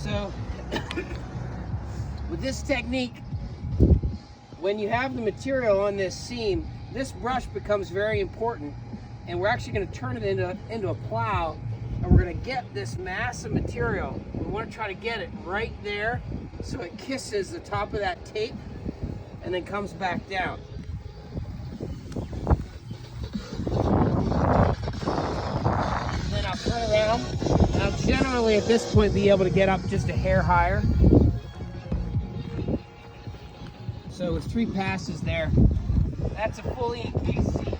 So with this technique, when you have the material on this seam, this brush becomes very important, and we're actually going to turn it into a plow, and we're going to get this mass of material. We want to try to get it right there so it kisses the top of that tape and then comes back down. Then I'll turn around, and I'll generally at this point be able to get up just a hair higher. So with 3 passes there, that's a fully encased seam.